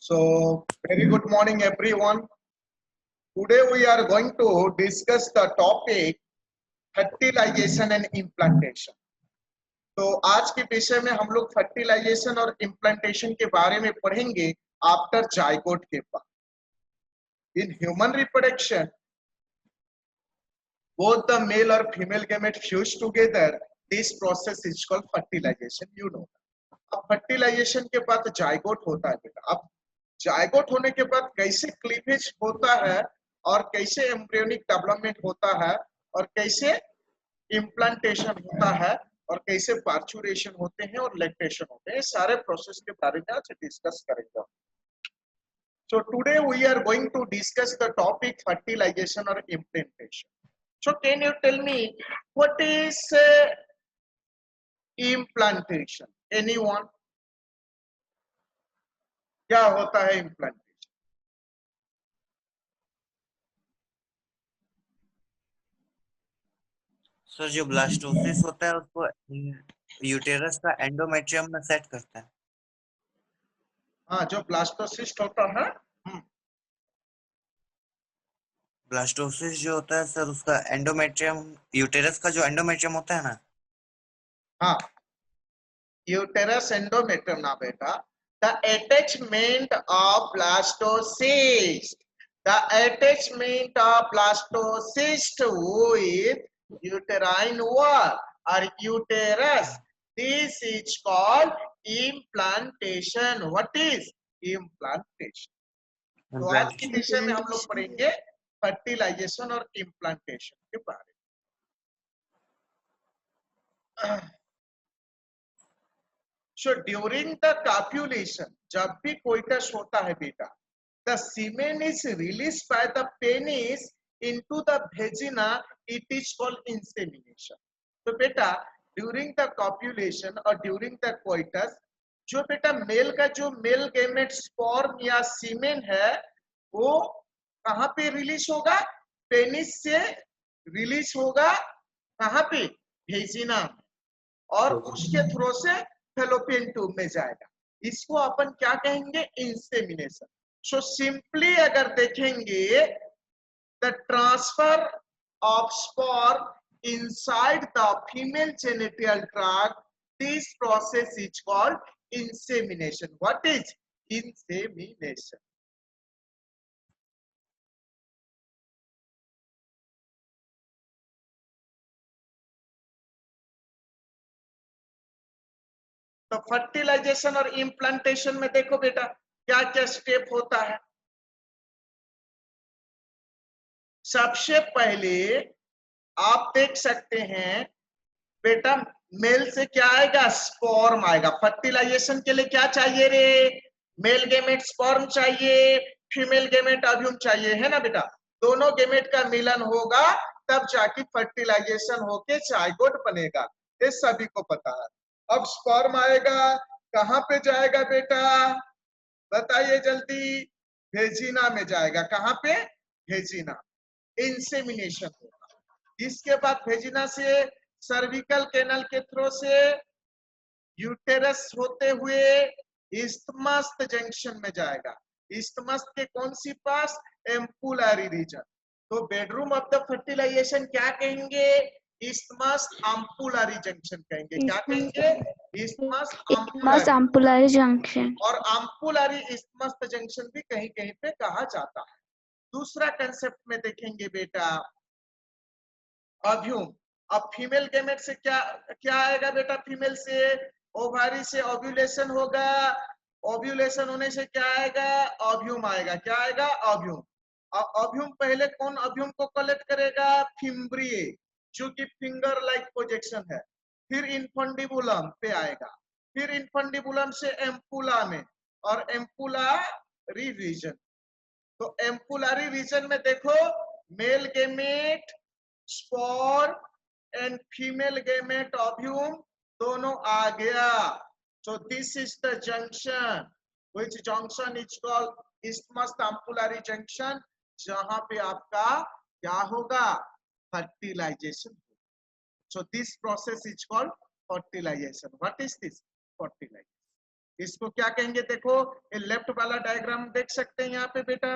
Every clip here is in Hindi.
So, very good morning, everyone. Today we are going to discuss the topic fertilization and implantation. तो आज के विषय में हम लोग फर्टिलाइजेशन और इम्प्लांटेशन के बारे में पढ़ेंगे आफ्टर जाइगोट के बाद। In human reproduction both the male or female gamete fuse together, this process is called fertilization. You know. अब फर्टिलाइजेशन के बाद जाइगोट होता है बेटा। अब जाइगोट होने के बाद कैसे क्लीवेज होता है और कैसे एम्ब्रियोनिक डेवलपमेंट होता है और कैसे इम्प्लांटेशन होता है और कैसे पार्चुरेशन होते हैं और लैक्टेशन होते हैं, सारे प्रोसेस के बारे में आज डिस्कस करेंगे। So today we are going to discuss the topic fertilization or implantation. So can you tell me what is implantation? Anyone? क्या होता है implantation? सर जो ब्लास्टोसिस होता है उसको यूटेरस का एंडोमेट्रियम में सेट करता है। हाँ, जो ब्लास्टोसिस्ट होता है, ब्लास्टोसिस जो होता है सर उसका एंडोमेट्रियम, यूटेरस का जो एंडोमेट्रियम होता है ना, हाँ, यूटेरस एंडोमेट्रियम ना बेटा, the attachment of blastocyst, the attachment of blastocyst with uterine wall or uterus, this is called implantation. What is implantation? तो आज के विषय में हम लोग पढ़ेंगे फर्टिलाइजेशन और इम्प्लांटेशन के बारे में। So during the copulation, जब भी कोइटस होता है बेटा, the semen is released by the penis into the vagina. It is called insemination. तो बेटा during the copulation और during the coitus, जो बेटा मेल का जो मेल गेमेट स्पर्म या सीमेन है वो कहाँ पे रिलीज होगा? पेनिस से रिलीज होगा। कहाँ पे? भेजिना में, और उसके थ्रू से फेलोपियन ट्यूब में जाएगा। इसको अपन क्या कहेंगे? इंसेमिनेशन। सो सिंपली अगर देखेंगे the transfer of sperm inside the female genital tract, this process is called insemination. What is insemination? तो फर्टिलाइजेशन और इम्प्लांटेशन में देखो बेटा क्या क्या स्टेप होता है। सबसे पहले आप देख सकते हैं बेटा मेल से क्या आएगा? स्पर्म आएगा। फर्टिलाइजेशन के लिए क्या चाहिए रे? मेल गेमेट स्पर्म चाहिए, फीमेल गेमेट ओव्यूम चाहिए, है ना बेटा? दोनों गेमेट का मिलन होगा तब जाके फर्टिलाइजेशन होके जाइगोट बनेगा, ये सभी को पता है। अब स्पर्म आएगा, कहाँ पे जाएगा बेटा? बताइए जल्दी। भेजिना में जाएगा। कहाँ पे? भेजिना। इंसेमिनेशन होगा। इसके बाद भेजिना से सर्विकल कैनल के थ्रू से यूटेरस होते हुए इस्थमस जंक्शन में जाएगा। इस्थमस के कौन सी पास? Ampullary region. तो बेडरूम ऑफ द फर्टिलाइजेशन क्या कहेंगे? इस्थमस एम्पुलरी जंक्शन कहेंगे। क्या कहेंगे? Isthmus ampullary junction. और एम्पुलरी इस्थमस जंक्शन भी कहीं कहीं पे कहा जाता है। दूसरा कंसेप्ट में देखेंगे बेटा ओव्यूम। अब फीमेल गेमेट से क्या क्या आएगा बेटा? फीमेल से ओवारी से ओव्यूलेशन होगा। ओव्यूलेशन होने से क्या आएगा? ओव्यूम आएगा। क्या आएगा? ओव्यूम। ओव्यूम पहले कौन ओव्यूम को कलेक्ट करेगा? फिम्ब्रिए, जो कि फिंगर लाइक प्रोजेक्शन है। फिर इनफंडिबुलम पे आएगा, फिर इनफंडिबुलम से एम्पुला में, और एम्पुलरी रीजन। तो एम्पुलरी रीजन में देखो male gamete spore and female gamete ovum दोनों आ गया। So this is the junction which junction is called isthmus ampullary junction, जहां पे आपका क्या होगा? Fertilization. So this process is called fertilization. What is this? Fertilization. इसको क्या कहेंगे? देखो ये लेफ्ट वाला डायग्राम देख सकते हैं यहाँ पे बेटा,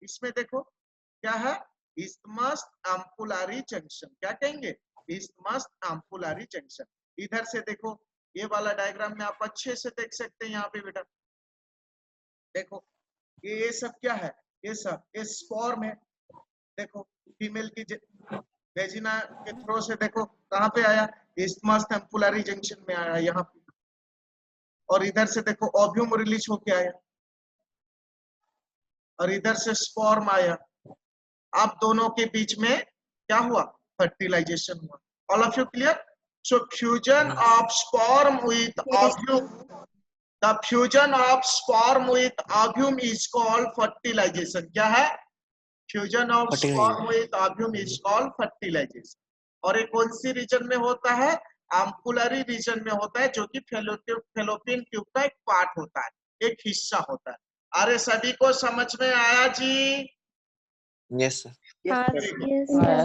इसमें देखो क्या है, इस्थमस एम्पुलरी जंक्शन, क्या कहेंगे? Isthmus ampullary junction. इधर से देखो ये वाला डायग्राम में आप अच्छे से देख सकते हैं यहाँ पे बेटा, देखो ये सब क्या है, ये सब ये स्पर्म है, देखो फीमेल की वेजिना के थ्रू से देखो कहाँ पे आया, इस्थमस एम्पुलरी जंक्शन में आया यहाँ पे, और इधर से देखो ओव्यूम रिलीज होके आया, और इधर से स्पर्म आया। अब दोनों के बीच में क्या हुआ? फर्टिलाइजेशन हुआ। All of you clear? So fusion of sperm with ovum, the fusion of sperm with ovum is called fertilization. क्या है? Fusion of sperm with ovum is called fertilization. और ये कौन सी रीजन में होता है? एम्पुलरी रीजन में होता है, जो कि फैलोपियन ट्यूब का एक पार्ट होता है, एक हिस्सा होता है। अरे सभी को समझ में आया जी? Yes sir.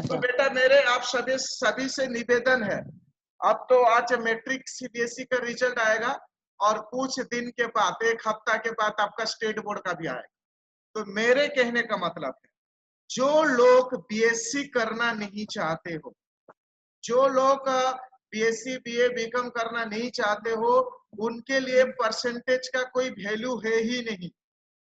तो बेटा मेरे आप सभी से निवेदन है, अब तो आज मैट्रिक सीबीएसई का रिजल्ट आएगा, और कुछ दिन के बाद, एक हफ्ता के बाद आपका स्टेट बोर्ड का भी आएगा। तो मेरे कहने का मतलब है, जो लोग बीएससी करना नहीं चाहते हो, जो लोग बीएससी बीए बीकॉम करना नहीं चाहते हो, उनके लिए परसेंटेज का कोई वैल्यू है ही नहीं।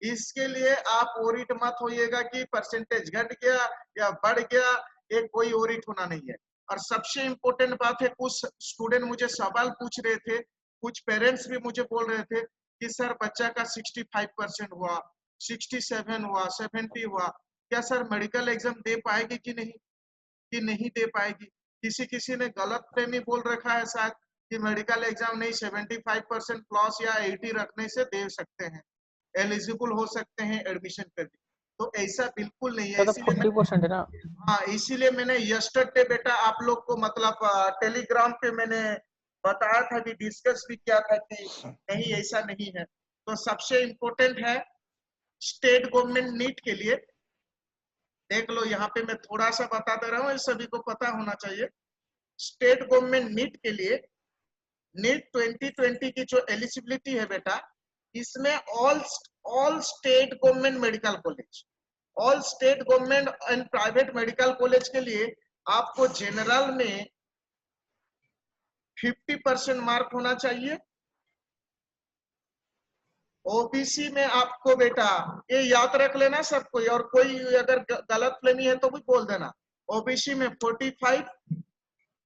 इसके लिए आप ओरिट मत होइएगा कि परसेंटेज घट गया या बढ़ गया, ये कोई ओरिट होना नहीं है। और सबसे इम्पोर्टेंट बात है, कुछ स्टूडेंट मुझे सवाल पूछ रहे थे, कुछ पेरेंट्स भी मुझे बोल रहे थे कि सर बच्चा का 65% हुआ, 67 हुआ, 70 हुआ, क्या सर मेडिकल एग्जाम दे पाएगी कि नहीं दे पाएगी? किसी ने गलत फहमी बोल रखा है शायद कि मेडिकल एग्जाम नहीं, 75% प्लस या 80 रखने से दे सकते हैं, एलिजिबल हो सकते हैं एडमिशन करने। तो ऐसा बिल्कुल नहीं है। तो 40% है ना। हाँ, इसीलिए मैंने यस्टरडे बेटा आप लोग को मतलब टेलीग्राम पे मैंने बताया था, कि डिस्कस भी किया था कि नहीं ऐसा नहीं है। तो सबसे इम्पोर्टेंट है स्टेट गवर्नमेंट नीट के लिए, देख लो यहाँ पे मैं थोड़ा सा बता दे रहा हूँ, सभी को पता होना चाहिए। स्टेट गवर्नमेंट नीट के लिए, नीट 2020 की जो एलिजिबिलिटी है बेटा, इसमें all state government medical college, all state government and private medical college के लिए आपको जनरल में 50% मार्क होना चाहिए। ओबीसी में आपको बेटा, ये याद रख लेना सब कोई, और कोई अगर गलत फहमी है तो भी बोल देना। ओबीसी में 45,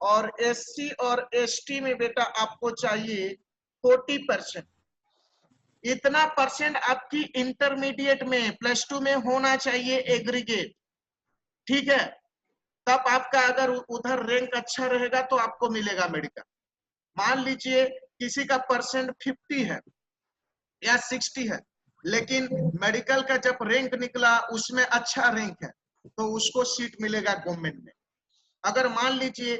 और एससी और एसटी में बेटा आपको चाहिए 40%। इतना परसेंट आपकी इंटरमीडिएट में +2 में होना चाहिए एग्रीगेट, ठीक है? तब आपका अगर उधर रैंक अच्छा रहेगा तो आपको मिलेगा मेडिकल। मान लीजिए किसी का परसेंट 50 है या 60 है, लेकिन मेडिकल का जब रैंक निकला उसमें अच्छा रैंक है, तो उसको सीट मिलेगा गवर्नमेंट में। अगर मान लीजिए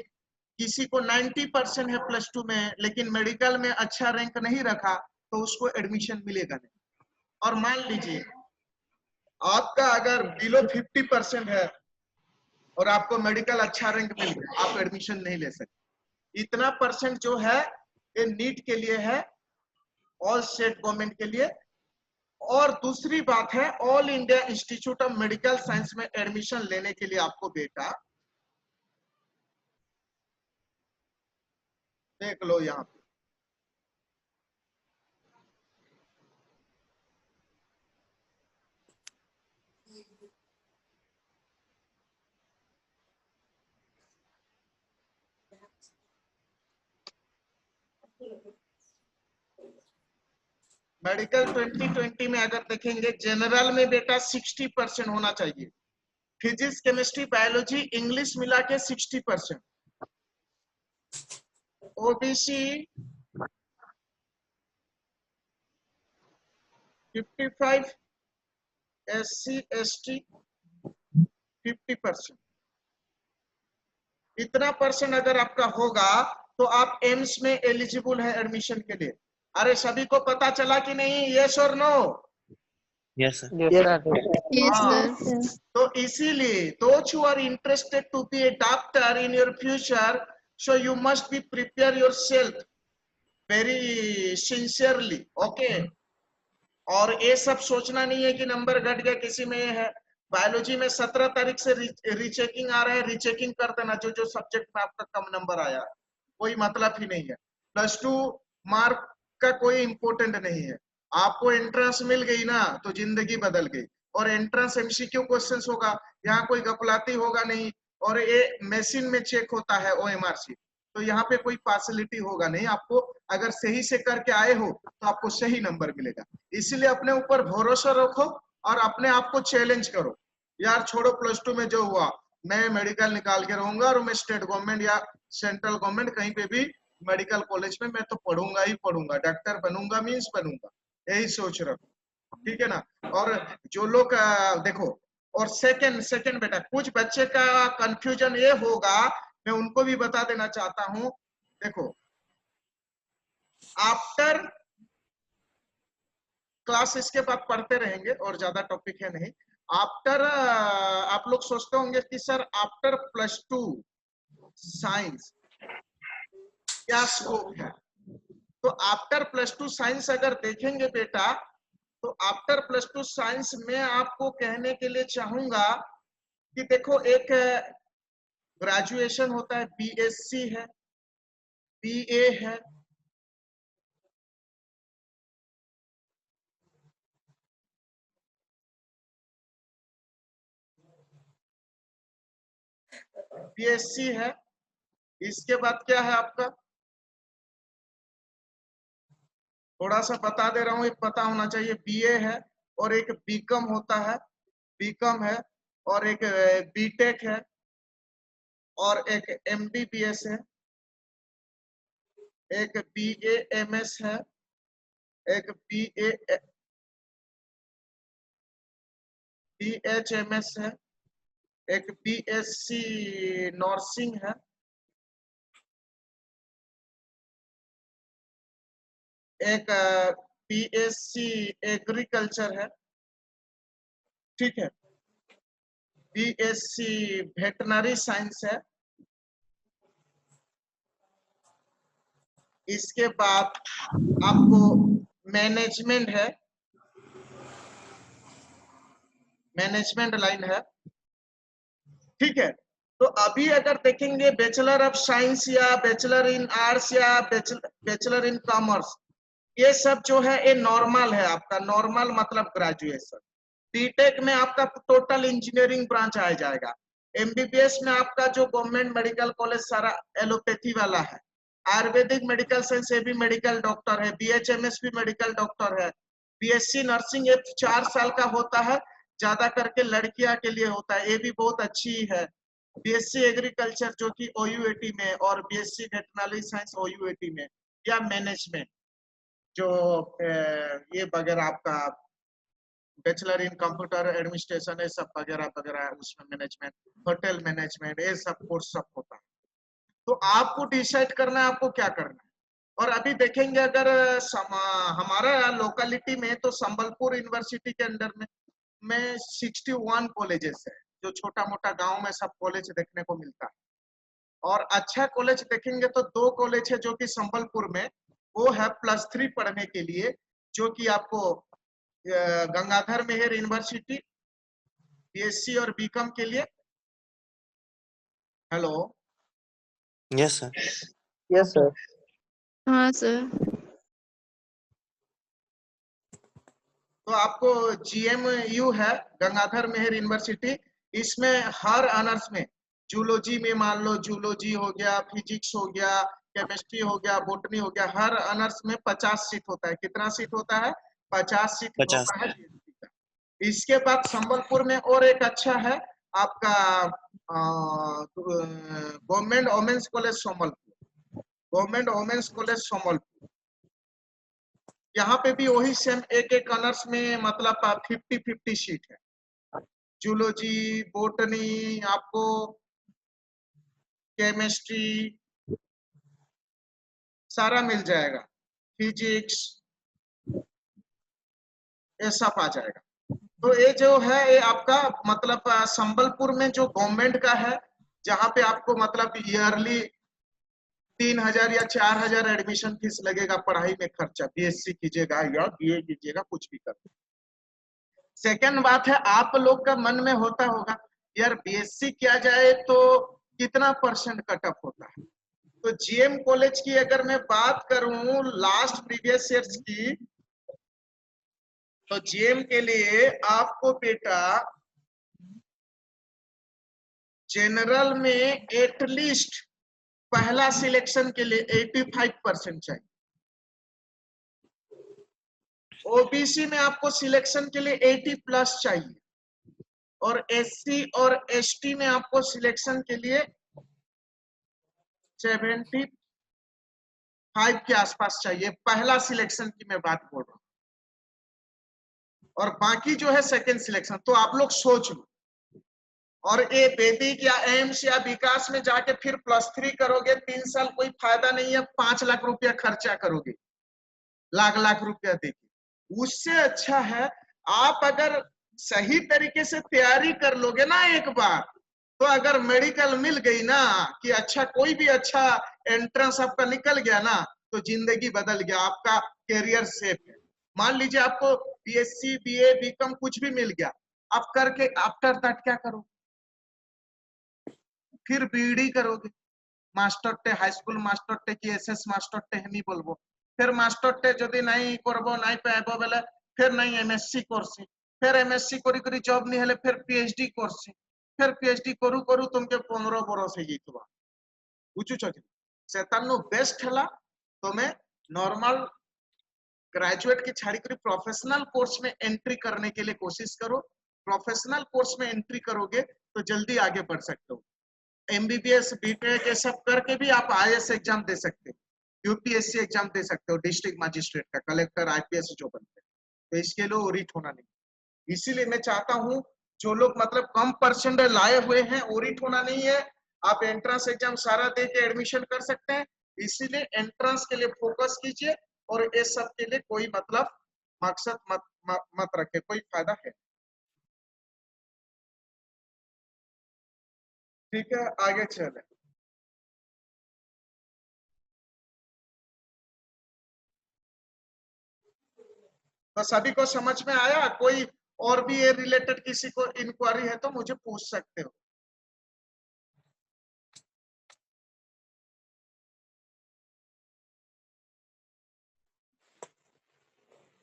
किसी को 90% है +2 में, लेकिन मेडिकल में अच्छा रैंक नहीं रखा, तो उसको एडमिशन मिलेगा नहीं। और मान लीजिए आपका अगर बिलो 50% है और आपको मेडिकल अच्छा रैंक मिल गया, आप एडमिशन नहीं ले सकते। इतना परसेंट जो है ये नीट के लिए है, ऑल स्टेट गवर्नमेंट के लिए। और दूसरी बात है, all India institute of medical science में एडमिशन लेने के लिए आपको बेटा, देख लो यहाँ पे, मेडिकल 2020 में अगर देखेंगे, जनरल में बेटा 60% होना चाहिए, फिजिक्स केमिस्ट्री बायोलॉजी इंग्लिश मिला के 60%, ओबीसी 55, एससी एसटी 50%। इतना परसेंट अगर आपका होगा तो आप एम्स में एलिजिबल है एडमिशन के लिए। अरे सभी को पता चला कि नहीं? यस और no? Yes sir. Yes, sir. तो इसीलिए those who are interested to be a doctor in your future, so you must be prepare yourself very sincerely, okay. और ये सब सोचना नहीं है कि नंबर घट गया किसी में। ये है बायोलॉजी में 17 तारीख से रीचेकिंग आ रहा है, रीचेकिंग कर देना जो जो सब्जेक्ट में आपका कम नंबर आया, कोई मतलब ही नहीं है। +2 मार्क का कोई इंपॉर्टेंट नहीं है। आपको एंट्रेंस मिल गई ना तो जिंदगी बदल गई। और एंट्रेंस एमसीक्यू क्वेश्चंस होगा, यहाँ कोई गफलाती होगा नहीं। और ये मशीन में चेक होता है OMR शीट, तो यहाँ पे कोई पार्शलिटी होगा नहीं। आपको अगर सही से करके आए हो तो आपको सही नंबर मिलेगा। इसलिए अपने ऊपर भरोसा रखो और अपने आप को चैलेंज करो। यार छोड़ो +2 में जो हुआ, मैं मेडिकल निकाल के रहूंगा और मैं स्टेट गवर्नमेंट या सेंट्रल गवर्नमेंट कहीं पे भी मेडिकल कॉलेज में मैं तो पढ़ूंगा ही पढ़ूंगा, डॉक्टर बनूंगा मीन्स बनूंगा, यही सोच रखो, ठीक है ना। और जो लोग देखो, और सेकंड बेटा, कुछ बच्चे का कंफ्यूजन ये होगा, मैं उनको भी बता देना चाहता हूं। देखो, आफ्टर क्लास इसके बाद पढ़ते रहेंगे और ज्यादा टॉपिक है नहीं। आफ्टर आप लोग सोचते होंगे कि सर आफ्टर +2 साइंस क्या स्कोप है। तो आफ्टर +2 साइंस अगर देखेंगे बेटा, तो आफ्टर +2 साइंस में आपको कहने के लिए चाहूंगा कि देखो, एक ग्रेजुएशन होता है, BSc है, BA है, BSc है। इसके बाद क्या है आपका, थोड़ा सा बता दे रहा हूँ, एक पता होना चाहिए, BA है और एक बीकॉम होता है, बीकॉम है, और एक बीटेक है, और एक MBBS है, एक BAMS है, एक BHMS है, एक BSc नर्सिंग है, एक BSc एग्रीकल्चर है, ठीक है, BSc वेटनरी साइंस है। इसके बाद आपको मैनेजमेंट है, मैनेजमेंट लाइन है, ठीक है। तो अभी अगर देखेंगे बैचलर ऑफ साइंस या बैचलर इन आर्ट्स या बैचलर इन कॉमर्स, ये सब जो है ये नॉर्मल है आपका, नॉर्मल मतलब ग्रेजुएशन। बीटेक में आपका टोटल इंजीनियरिंग ब्रांच आ जाएगा। MBBS में आपका जो गवर्नमेंट मेडिकल कॉलेज सारा एलोपैथी वाला है। आयुर्वेदिक मेडिकल साइंस ये भी मेडिकल डॉक्टर है, BHMS भी मेडिकल डॉक्टर है। BSc नर्सिंग ये 4 साल का होता है, ज्यादा करके लड़कियां के लिए होता है, ये भी बहुत अच्छी है। BSc एग्रीकल्चर जो कि OUAT में, और BSc वेटरनरी साइंस OUAT में, या मैनेजमेंट जो ये वगैरह आपका बैचलर इन कंप्यूटर एडमिनिस्ट्रेशन, ये सब वगैरह वगैरह, उसमें मैनेजमेंट, होटल मैनेजमेंट, ये सब कोर्स सब होता है। तो आपको डिसाइड करना है आपको क्या करना है। और अभी देखेंगे अगर हमारा लोकेलिटी में, तो संबलपुर यूनिवर्सिटी के अंडर में 61 कॉलेजेस है, जो छोटा मोटा गांव में सब कॉलेज देखने को मिलता है। और अच्छा कॉलेज देखेंगे तो 2 कॉलेज है जो कि संबलपुर में, वो है +3 पढ़ने के लिए, जो कि आपको गंगाधर मेहर यूनिवर्सिटी BSc और बीकॉम के लिए। Hello, yes sir. Yes sir. हाँ सर। तो आपको GMU है, गंगाधर मेहर यूनिवर्सिटी। इसमें हर ऑनर्स में, जूलॉजी में मान लो, जूलॉजी हो गया, फिजिक्स हो गया, केमिस्ट्री हो गया, बॉटनी हो गया, हर ऑनर्स में 50 सीट होता है। कितना सीट होता है? 50 सीट 50। होता है BSc का। इसके बाद संबलपुर में और एक अच्छा है आपका government women's college Sambalpur, government women's college Sambalpur. यहाँ पे भी वही सेम एक ऑनर्स में मतलब 50-50 सीट है। जूलॉजी, बॉटनी, आपको केमिस्ट्री सारा मिल जाएगा, फिजिक्स, ये सब आ जाएगा। तो ये जो है ये आपका मतलब संबलपुर में जो गवर्नमेंट का है, जहाँ पे आपको मतलब ईयरली 3,000 या 4,000 एडमिशन फीस लगेगा, पढ़ाई में खर्चा, बीएससी कीजिएगा या बीए कीजिएगा, कुछ भी कर। सेकंड बात है, आप लोग का मन में होता होगा यार बीएससी किया जाए तो कितना परसेंट कट ऑफ होता है। तो जीएम कॉलेज की अगर मैं बात करूं लास्ट प्रीवियस ईयर्स की, तो जीएम के लिए आपको बेटा जनरल में एटलीस्ट पहला सिलेक्शन के लिए 85% चाहिए। ओबीसी में आपको सिलेक्शन के लिए 80+ चाहिए, और एससी और एसटी में आपको सिलेक्शन के लिए 75 के आसपास चाहिए। पहला सिलेक्शन की मैं बात बोल रहा हूं, और बाकी जो है सेकंड सिलेक्शन। तो आप लोग सोच लो, और ये वैदिक या एम्स या विकास में जाके फिर +3 करोगे, 3 साल कोई फायदा नहीं है, 5 लाख रुपया खर्चा करोगे, लाख रुपया देके। उससे अच्छा है आप अगर सही तरीके से तैयारी कर लोगे ना एक बार, तो अगर मेडिकल मिल गई ना कि अच्छा कोई भी अच्छा एंट्रेंस आपका निकल गया ना, तो जिंदगी बदल गया, आपका कैरियर सेफ है। मान लीजिए आपको बीएससी बीए बीकॉम कुछ भी मिल गया, आप करके आफ्टर दैट क्या करोगे? फिर बीडी करोगे, मास्टर टे हाई स्कूल मास्टर टे की एसएस मास्टर टे नहीं बोलबो, फिर मास्टर टे जदि नहीं करबो नहीं पाइबो बेले फिर नहीं एमएससी कोर्स, फिर एमएससी करी करी जॉब नहीं हेले फिर पीएचडी कोर्स, फिर पीएचडी करू करू तुमके 15 बरस हो जाइतबा। बुझुछ कि सेतानु बेस्ट हला तमे नॉर्मल ग्रेजुएट की छाड़ी करी प्रोफेशनल कोर्स में एंट्री करने के लिए कोशिश करो। प्रोफेशनल कोर्स में एंट्री करोगे तो जल्दी आगे बढ़ सकते हो। एमबीबीएस बीटेक ये सब करके भी आप आईएएस एग्जाम दे सकते हो, यूपीएससी एग्जाम दे सकते हो, डिस्ट्रिक्ट मजिस्ट्रेट का, कलेक्टर आईपीएस जो बनते हैं। तो इसके लिए ओरिट होना नहीं, इसीलिए मैं चाहता हूं जो लोग मतलब कम परसेंट लाए हुए हैं, ओरिट होना नहीं है। आप एंट्रेंस एग्जाम सारा दे के एडमिशन कर सकते हैं, इसीलिए एंट्रेंस के लिए फोकस कीजिए, और ये सब के लिए कोई मतलब मकसद मत रखे, कोई फायदा है। ठीक है, आगे चले। तो सभी को समझ में आया? कोई और भी ये रिलेटेड किसी को इंक्वायरी है तो मुझे पूछ सकते हो।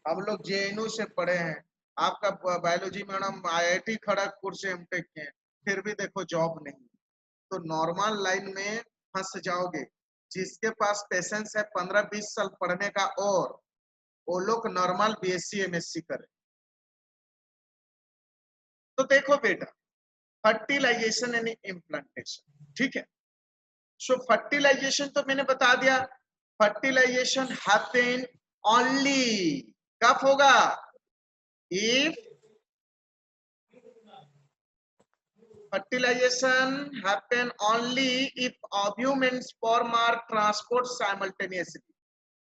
हम लोग जेएनयू से पढ़े हैं, आपका बायोलॉजी मैडम आईआईटी खड़गपुर से एमटेक किए हैं, फिर भी देखो जॉब नहीं। तो नॉर्मल लाइन में फंस जाओगे। जिसके पास पेशेंस है 15-20 साल पढ़ने का, और वो लोग नॉर्मल बीएससी एमएससी करें। तो देखो बेटा, फर्टिलाइजेशन यानी इम्प्लांटेशन, ठीक है। सो फर्टिलाइजेशन तो मैंने बता दिया, फर्टिलाइजेशन हैपन ओनली कब होगा? If fertilization happen only if ovum and sperm are transport simultaneously।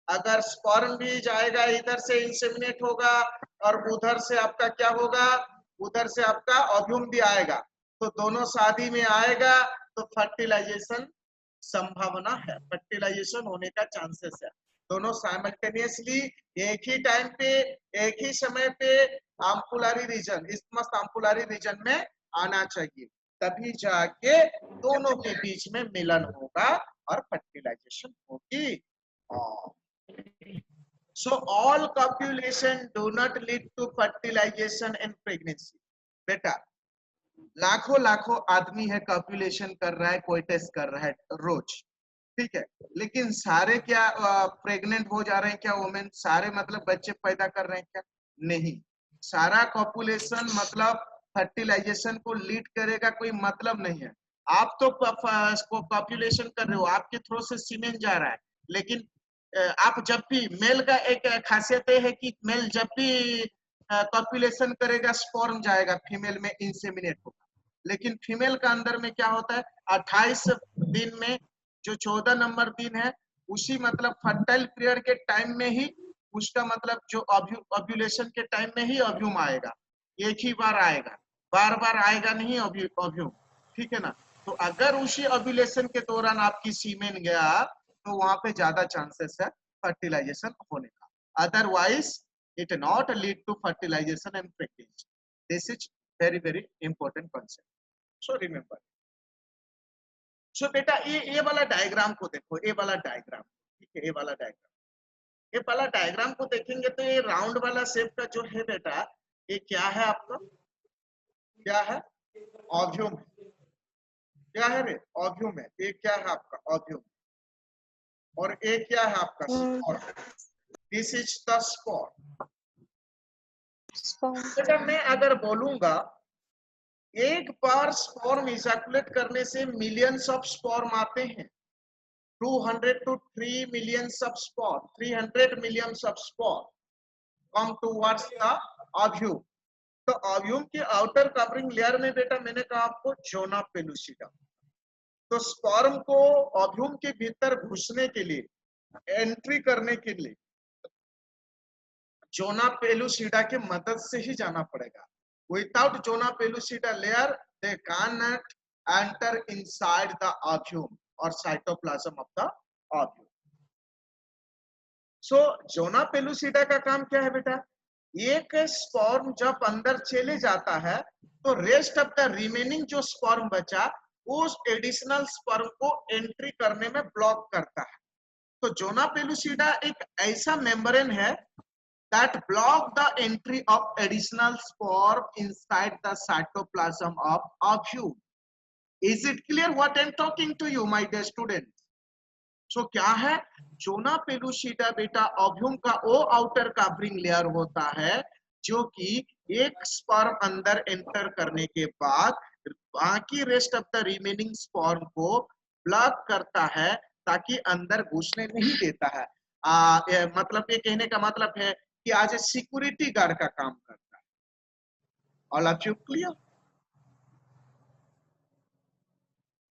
अगर स्पर्म भी जाएगा, इधर से इंसेमिनेट होगा, और उधर से आपका क्या होगा, उधर से आपका ओव्यूम भी आएगा, तो दोनों शादी में आएगा, तो फर्टिलाइजेशन संभावना है, फर्टिलाइजेशन होने का चांसेस है। दोनों साइमल्टेनियसली एक ही टाइम पे एक ही समय पे आम्पुलारी रीजन, इस्थमस आम्पुलारी रीजन में आना चाहिए, तभी जाके दोनों के बीच में मिलन होगा और फर्टिलाइजेशन होगी। So all copulation do not lead to fertilization and pregnancy। बेटा लाखों लाखों आदमी है कॉपुलेशन कर रहा है, कोई टेस्ट कर रहा है रोज, ठीक है, लेकिन सारे क्या प्रेग्नेंट हो जा रहे हैं क्या वुमेन? सारे मतलब बच्चे पैदा कर रहे हैं क्या? नहीं। सारा कॉपुलेशन मतलब फर्टिलाइजेशन को लीड करेगा कोई मतलब नहीं है। आप तो कॉपुलेशन कर रहे हो, आपके थ्रू से सीमेन जा रहा है, लेकिन आप जब भी, मेल का एक खासियत है कि मेल जब भी कॉपुलेशन करेगा स्पर्म जाएगा, फीमेल में इंसेमिनेट होगा। लेकिन फीमेल का अंदर में क्या होता है, 28 दिन में जो 14 नंबर दिन है, उसी मतलब फर्टाइल पीरियड के टाइम में ही उसका मतलब जो ओव्यूलेशन के टाइम में ही ओव्यूम आएगा, एक ही बार आएगा, बार बार आएगा नहीं ओव्यूम, ठीक है ना। तो अगर उसी ओव्यूलेशन के दौरान आपकी सीमेन गया, तो वहां पे ज्यादा चांसेस है फर्टिलाइजेशन होने का, otherwise it not lead to fertilization and package. This is very very important concept, so remember. So बेटा ये वाला डायग्राम को देखो, ये वाला डायग्राम, ठीक है, ये वाला डायग्राम, ये वाला डायग्राम को देखेंगे तो ये राउंड वाला शेप का जो है बेटा, ये क्या है आपका, क्या है, ओव्यूम है, क्या है रे, ओव्यूम है, ये क्या है आपका ओव्यूम, और ये क्या है आपका spore, this is the spore. बेटा मैं अगर बोलूंगा एक बार स्पर्म इजैकुलेट करने से मिलियंस ऑफ स्पर्म आते हैं, 200 to 3 million spore, 300 million spore come towards the ovule। तो ओव्यूम की आउटर कवरिंग लेयर में बेटा मैंने कहा आपको जोना पेलुसिडा, तो स्पर्म को ओव्यूम के भीतर घुसने के लिए, एंट्री करने के लिए जोना पेलुसिडा की मदद से ही जाना पड़ेगा। Without zona pellucida layer they can not enter inside the ovum और cytoplasm of the ovum. So zona pellucida का काम क्या है बेटा, एक स्पर्म जब अंदर चले जाता है तो रेस्ट ऑफ द रिमेनिंग जो स्पर्म बचा उस एडिशनल स्पर्म को एंट्री करने में ब्लॉक करता है। तो जोना पेलुसिडा एक ऐसा मेम्ब्रेन है that block the entry of additional spore inside the cytoplasm of ovule। Is it clear what I'm talking to you, my dear students? So क्या है, जोना पेलुसिडा बेटा ओव्यूम का वो आउटर कवरिंग लेयर होता है जो कि एक स्पर्म अंदर एंटर करने के बाद बाकी rest of the remaining sperm को ब्लॉक करता है ताकि अंदर घुसने नहीं देता है। मतलब ये कहने का मतलब है कि आज सिक्योरिटी गार्ड का काम करता है। All of you clear?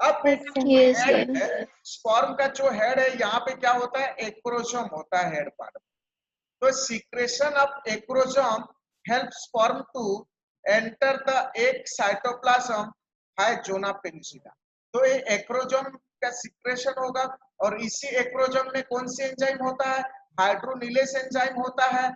अब Yes, हेड sir. है, स्पर्म का जो हेड है यहाँ पे क्या होता है, एक्रोसोम होता है हेड पार्ट। तो secretion of acrosome help sperm to enter the egg cytoplasm है जोना पेलुसिडा। तो ये एक्रोसोम का सीक्रेशन होगा और इसी एक्रोसोम में कौन सी एंजाइम होता है, हाइड्रोनिलेस एंजाइम होता है,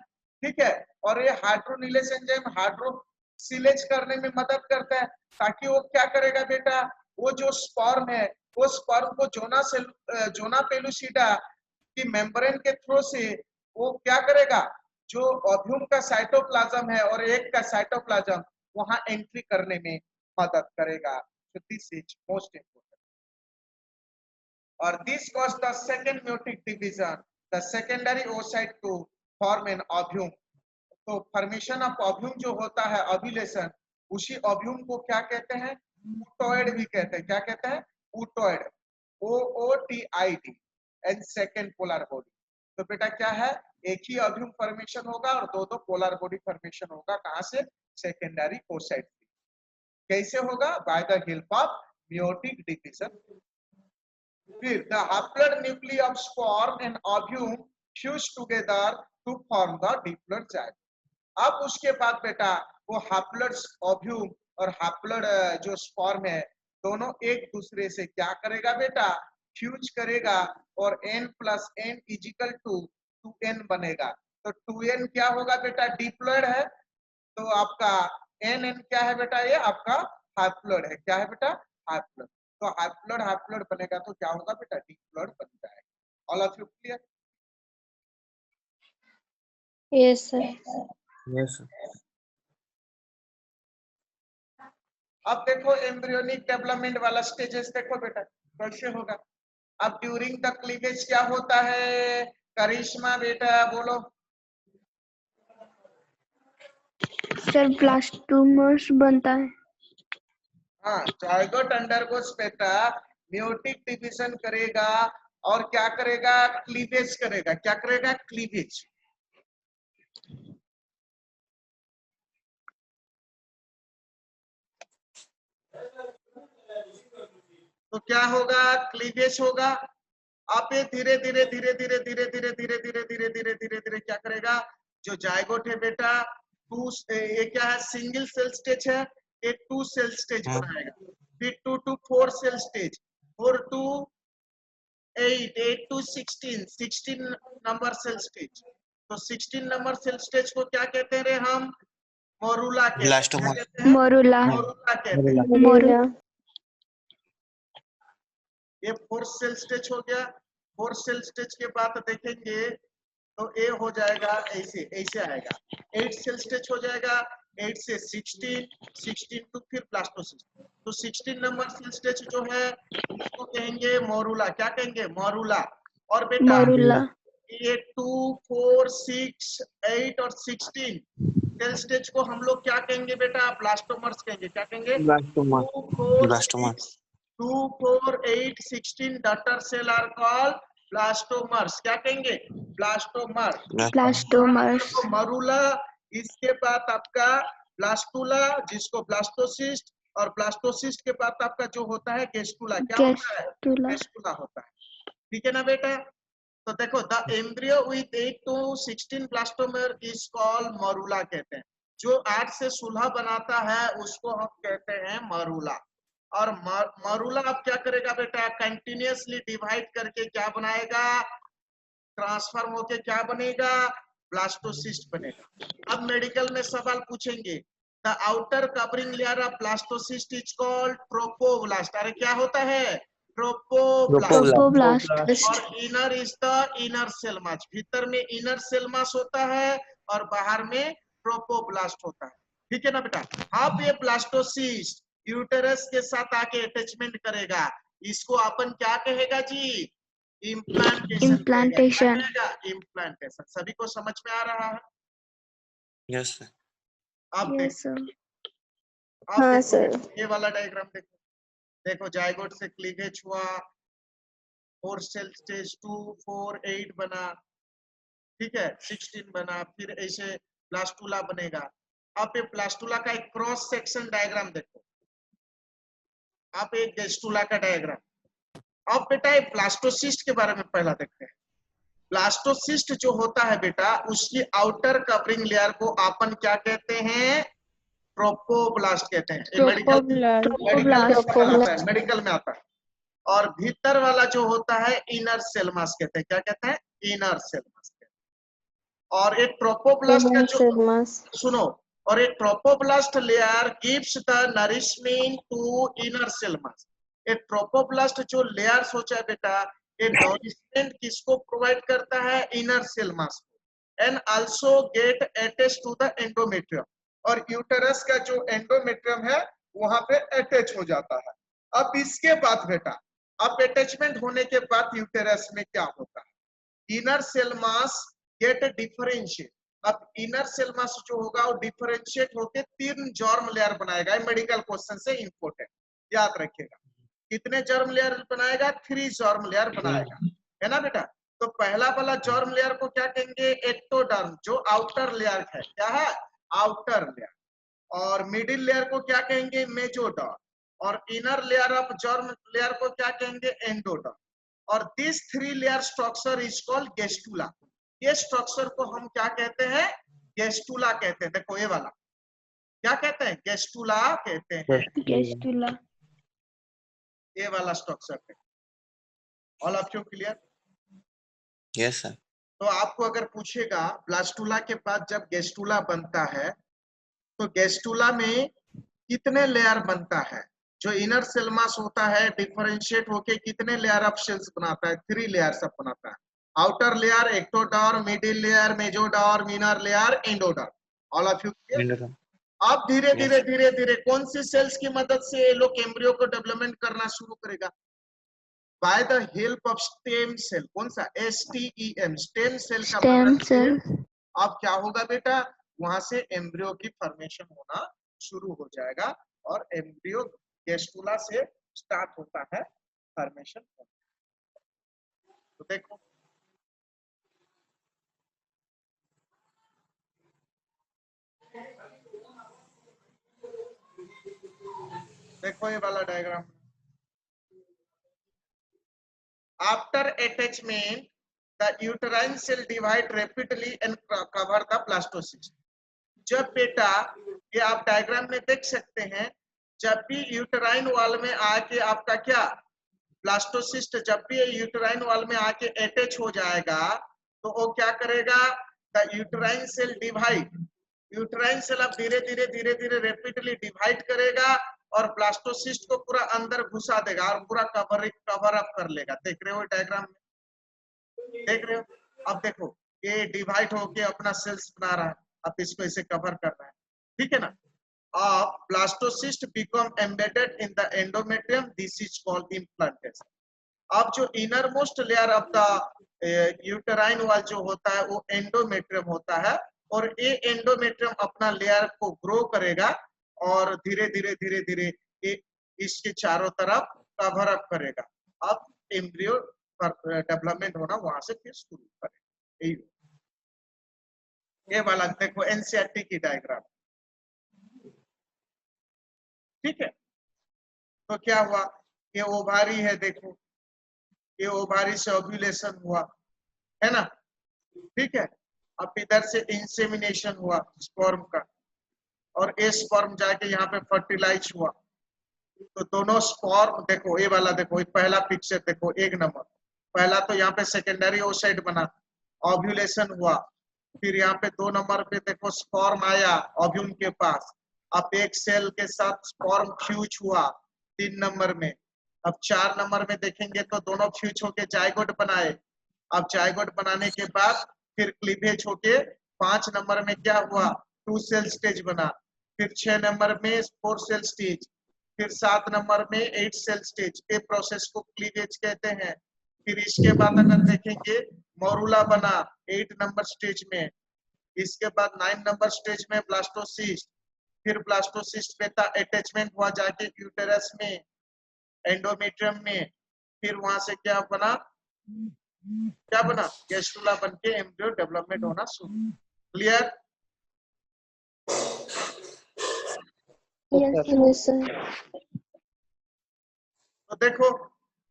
ठीक है। और ये हाइड्रोनिलेस एंजाइम हाइड्रोसिलेज करने में मदद करता है ताकि वो क्या करेगा बेटा, वो जो स्पर्म है वो स्पर्म को जोना पेलुसिडा की मेम्ब्रेन के थ्रू से वो क्या करेगा, जो ओव्यूम का साइटोप्लाज्म है और एक का साइटोप्लाज्म वहां एंट्री करने में मदद करेगा। So this is most important। और this was the second meiotic division, the secondary oocyte to form an ovum। तो फॉर्मेशन ऑफ ओव्यूम जो होता है, ओव्यूलेशन, उसी ओव्यूम को क्या कहते हैं, ऊटॉइड भी कहते हैं। क्या कहते हैं, ऊटॉइड, OOTID and second polar body. तो बेटा क्या है, एक ही ओव्यूम फॉर्मेशन होगा और दो पोलर बॉडी फॉर्मेशन होगा। कहां से, सेकेंडरी oocyte से। कैसे होगा, bye the help of meiotic division। फिर the haploid nuclei of sperm and ovum fuse together to form the diploid zygote। अब उसके बाद बेटा वो हैप्लॉइड ओव्यूम और हैप्लॉइड जो स्पर्म है दोनों एक दूसरे से क्या करेगा बेटा, फ्यूज करेगा और n + n = 2n बनेगा। तो 2n क्या होगा बेटा, डिप्लॉइड है। तो आपका n क्या है बेटा, ये आपका हैप्लॉइड है। क्या है बेटा, हैप्लॉइड। तो हैप्लॉइड बनेगा तो क्या होगा बेटा, डिप्लॉइड बन जाएगा। All of you clear? Yes, sir. Yes, sir. अब देखो एम्ब्रियोनिक डेवलपमेंट वाला स्टेजेस देखो बेटा कैसे होगा। अब ड्यूरिंग द क्लीवेज क्या होता है, करिश्मा बेटा बोलो। सर ब्लास्टोमर्स बनता है। हाँ, जायगोट अंडरगोस बेटा मेयोटिक डिवीजन करेगा और क्या करेगा, क्लीवेज करेगा। क्या करेगा, क्लीवेज। तो क्या होगा, क्लीवेज होगा। आप ये धीरे धीरे धीरे धीरे धीरे धीरे धीरे धीरे धीरे धीरे धीरे धीरे क्या करेगा, जो जायगोट है बेटा ये क्या है, सिंगल सेल स्टेज है, ये 2 सेल स्टेज बनाएगा। फिर 2 to 4 cell stage, 4 to 8 to 16 number cell stage. तो 16 नंबर सेल स्टेज को क्या कहते हैं रे हम? मोरूला कहते हैं। क्या ब्लास्टोमा कहते हैं? मोरूला मोरूला कहते हैं। मोरूला ये फोर्थ सेल स्टेज हो गया। फोर्थ सेल स्टेज के बाद देखेंगे तो ए हो जाएगा ऐसे, ऐसे आएगा। 8 सेल स्टेज हो जाएगा, 8 से 16 टू फिर ब्लास्टोसिस्ट। तो 16 नंबर सेल स्टेज जो है इसको कहेंगे मोरूला। क्या कहेंगे? मोरूला। और बेटा मोरूला ये 2, 4, 6, 8 और 16 सेल स्टेज को हम लोग क्या कहेंगे बेटा? ब्लास्टोमर्स कहेंगे। क्या कहेंगे? Blastoma 2, 4, blastoma 6, 2, 4, 8, 16 daughter cell are called blastomers। क्या कहेंगे? ब्लास्टोमर। ब्लास्टोमर्स मरूला, इसके बाद आपका ब्लास्टुला जिसको ब्लास्टोसिस्ट, और ब्लास्टोसिस्ट के बाद आपका जो होता है गेस्टुला। क्या होता है? गेस्टुला गेस्टुला होता है। ठीक है ना बेटा? तो देखो the embryo with 8 to 16 blastomere is called मरूला कहते हैं। जो 8 से 16 बनाता है उसको हम कहते हैं मरूला। और मरूला अब क्या करेगा बेटा? कंटिन्यूअसली डिवाइड करके क्या बनाएगा? ट्रांसफॉर्म होके क्या बनेगा? ब्लास्टोसिस्ट बनेगा। अब मेडिकल में सवाल पूछेंगे, the outer covering layer of blastocyst is called trophoblast. अरे क्या होता है? ट्रोपोब्लास्ट। ट्रोपोब्लास्ट और inner is the inner cell mass. भीतर में इनर सेल मास होता है और बाहर में ट्रोपोब्लास्ट होता है। ठीक है ना बेटा? अब ये ब्लास्टोसिस्ट यूटेरस के साथ आके अटैचमेंट करेगा। इसको अपन क्या कहेगा जी? इम्प्लांटेशन। Implantation implantation. सभी को समझ में आ रहा है? यस सर अब यस देखो, सर अब हाँ देखो सर ये वाला डायग्राम देखो। देखो जाइगोट से क्लीवेज हुआ, 4 सेल स्टेज 2, 4, 8 बना, ठीक है, 16 बना, फिर ऐसे प्लास्टुला बनेगा। अब ये प्लास्टुला का एक क्रॉस सेक्शन डायग्राम देखो। अब एक गेस्टुला का डायग्राम। अब बेटा ये ब्लास्टोसिस्ट के बारे में पहला देखते हैं। ब्लास्टोसिस्ट जो होता है बेटा उसकी आउटर कवरिंग लेयर को अपन क्या कहते हैं? ट्रोपोब्लास्ट कहते हैं। ये मेडिकल में आता है। और भीतर वाला जो होता है इनर सेल मास कहते हैं। क्या कहते हैं? इनर सेल मास कहते हैं। और एक ट्रोपोब्लास्ट का जो सुनो, और एक trophoblast layer gives the nourishment to inner cell mass. एक ट्रोपोब्लास्ट जो लेयर सोचा है बेटा, ये नरिशमेंट किसको प्रोवाइड करता है? इनर सेल मास को। And also get attach to the endometrium. और यूटेरस का जो एंडोमेट्रियम है वहां पे अटैच हो जाता है। अब इसके बाद बेटा, अब अटैचमेंट होने के बाद यूटेरस में क्या होता है? Inner cell mass get differentiate. अब इनर सेल मास जो होगा वो डिफरेंशिएट होके 3 जर्म लेयर बनाएगा। मेडिकल क्वेश्चन से इंपॉर्टेंट, याद रखिएगा। कितने जर्म लेयर बनाएगा? 3 जर्म लेयर बनाएगा, है ना बेटा? तो पहला वाला जर्म लेयर को क्या कहेंगे? एक्टोडर्म, जो आउटर लेयर है। क्या है? Outer layer. और मिडिल लेयर को क्या कहेंगे? मेजोडर्म। और inner layer of germ layer को क्या कहेंगे? एंडोडर्म। और this 3 layer structure is called gastrula. ये स्ट्रक्चर को हम क्या कहते हैं? गेस्टुला कहते हैं। देखो ये वाला क्या कहते हैं? गेस्टुला कहते हैं। गेस्टुला ये वाला स्ट्रक्चर है। All of you clear? Yes sir तो आपको अगर पूछेगा ब्लास्टुला के बाद जब गेस्टुला बनता है तो गेस्टुला में कितने लेयर बनता है? जो इनर सेल मास होता है डिफरेंशिएट होके कितने लेयर ऑफ सेल्स बनाता है? 3 लेयर सब बनाता है। Outer layer ectoderm, middle layer mesoderm, inner layer endoderm. All of you clear? अब धीरे धीरे धीरे धीरे कौन सी सेल्स की मदद से ये लोग एम्ब्रियो को डेवलपमेंट करना शुरू करेगा? By the help of stem cell. कौन सा? STEM, स्टेम सेल का मदद से। अब क्या होगा बेटा? वहां से एम्ब्रियो की फॉर्मेशन होना शुरू हो जाएगा और एम्ब्रियो गेस्टुला से स्टार्ट होता है फॉर्मेशन। तो देखो देखो ये वाला diagram. After attachment the uterine cell divide rapidly and cover the blastocyst. जब बेटा ये आप डायग्राम में देख सकते हैं, जब भी यूटेराइन वॉल में आके आपका क्या ब्लास्टोसिस्ट जब भी यूटेराइन वॉल में आके अटैच हो जाएगा तो वो क्या करेगा, the uterine cell divide, uterine cell अब धीरे धीरे रेपिडली डिवाइड करेगा और ब्लास्टोसिस्ट को पूरा अंदर घुसा देगा और पूरा कवर अप कर लेगा। देख रहे हो डायग्राम में, देख रहे हो? अब देखो ये डिवाइड होके अपना सेल्स बना रहा है, अब इसको इसे कवर कर रहा है, ठीक है ना। अब blastocyst become embedded in the endometrium, this is called implantation. अब जो inner most layer of the uterine wall जो होता है वो एंडोमेट्रियम होता है और ये एंडोमेट्रियम अपना लेयर को ग्रो करेगा और धीरे धीरे इसके चारों तरफ कवर अप करेगा। अब एम्ब्रियो डेवलपमेंट होना वहां से फिर शुरू करेगा। ये वाला देखो एनसीईआरटी की डायग्राम, ठीक है। तो क्या हुआ, ये ओवारी है, देखो ये ओवारी से ओव्यूलेशन हुआ है ना, ठीक है। अब इधर से इंसेमिनेशन हुआ स्पर्म का और ये स्पर्म जाके यहाँ पे फर्टिलाइज हुआ। तो दोनों स्पर्म देखो, ये वाला देखो, पहला पिक्चर देखो, एक नंबर पहला, तो यहाँ पे सेकेंडरी ओसाइट बना, ओव्यूलेशन हुआ। फिर यहाँ पे 2 नंबर पे देखो स्पर्म आया ओव्यूल के पास, अब एक सेल के साथ स्पर्म फ्यूज हुआ 3 नंबर में। अब 4 नंबर में देखेंगे तो दोनों फ्यूज होके जायगोट बनाए। अब जायगोट बनाने के बाद फिर क्लीवेज होके 5 नंबर में क्या हुआ, 2 सेल स्टेज बना। फिर 6 नंबर में 4 सेल स्टेज, फिर 7 नंबर में 8 सेल स्टेज। ये प्रोसेस को क्लीवेज कहते हैं। फिर इसके बाद अगर देखेंगे मोरुला बना 8 नंबर स्टेज में। इसके बाद 9 नंबर स्टेज में ब्लास्टोसिस्ट, फिर ब्लास्टोसिस्ट पे था अटैचमेंट हुआ जाके यूटेरस में, एंडोमेट्रियम में। फिर वहां से क्या बना, क्या बना, गैस्ट्रुला बन के एम्ब्रियो डेवलपमेंट होना शुरू। क्लियर? Yes, sir. तो देखो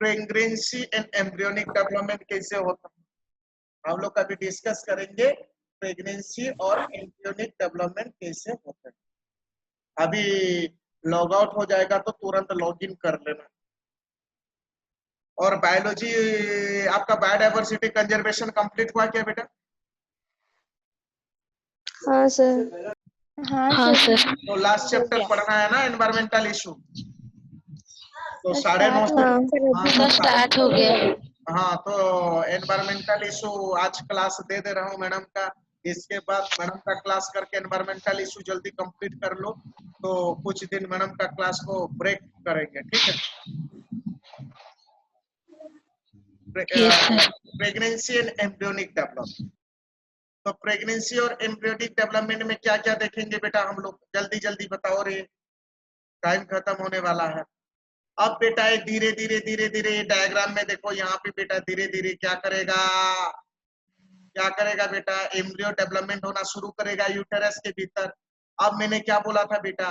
प्रेगनेंसी एंड एम्ब्रियोनिक डेवलपमेंट कैसे होता है, हम लोग कभी डिस्कस करेंगे प्रेगनेंसी और एम्ब्रियोनिक डेवलपमेंट कैसे होता है। अभी लॉग आउट हो जाएगा तो तुरंत लॉग इन कर लेना। और बायोलॉजी आपका बायोडाइवर्सिटी कंजर्वेशन कंप्लीट हुआ क्या बेटा? हाँ सर। हाँ सर। तो लास्ट चैप्टर पढ़ना है ना, एनवायरमेंटल इशू। तो 9:30 हाँ स्टार्ट हो गया। हाँ, तो एनवायरमेंटल इशू आज क्लास दे दे रहा हूँ मैडम का। इसके बाद मैडम का क्लास करके एनवायरमेंटल इशू जल्दी कंप्लीट कर लो, तो कुछ दिन मैडम का क्लास को ब्रेक करेंगे, ठीक है। Pregnancy and embryonic development. तो प्रेगनेंसी और एम्ब्रियोनिक डेवलपमेंट में क्या क्या देखेंगे बेटा हम लोग, जल्दी जल्दी बताओ रे, टाइम खत्म होने वाला है। अब बेटा ये धीरे धीरे डायग्राम में देखो, यहाँ पे बेटा धीरे धीरे क्या करेगा बेटा, एम्ब्रियो डेवलपमेंट होना शुरू करेगा यूटेरस के भीतर। अब मैंने क्या बोला था बेटा,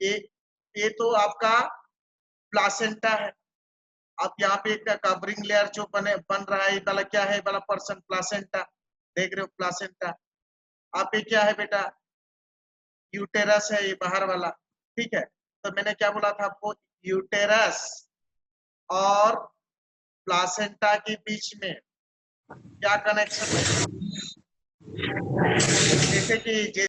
ये तो आपका प्लासेंटा है। अब यहाँ पे एक कवरिंग लेयर जो बन रहा है, वाला क्या है, वाला पर्सन प्लासेंटा, देख रहे हो प्लासेंटा। आप ये क्या है बेटा, यूटेरस है ये बाहर वाला, ठीक है। तो मैंने क्या बोला था आपको, यूटेरस और प्लासेंटा के बीच में क्या कनेक्शन है, जैसे कि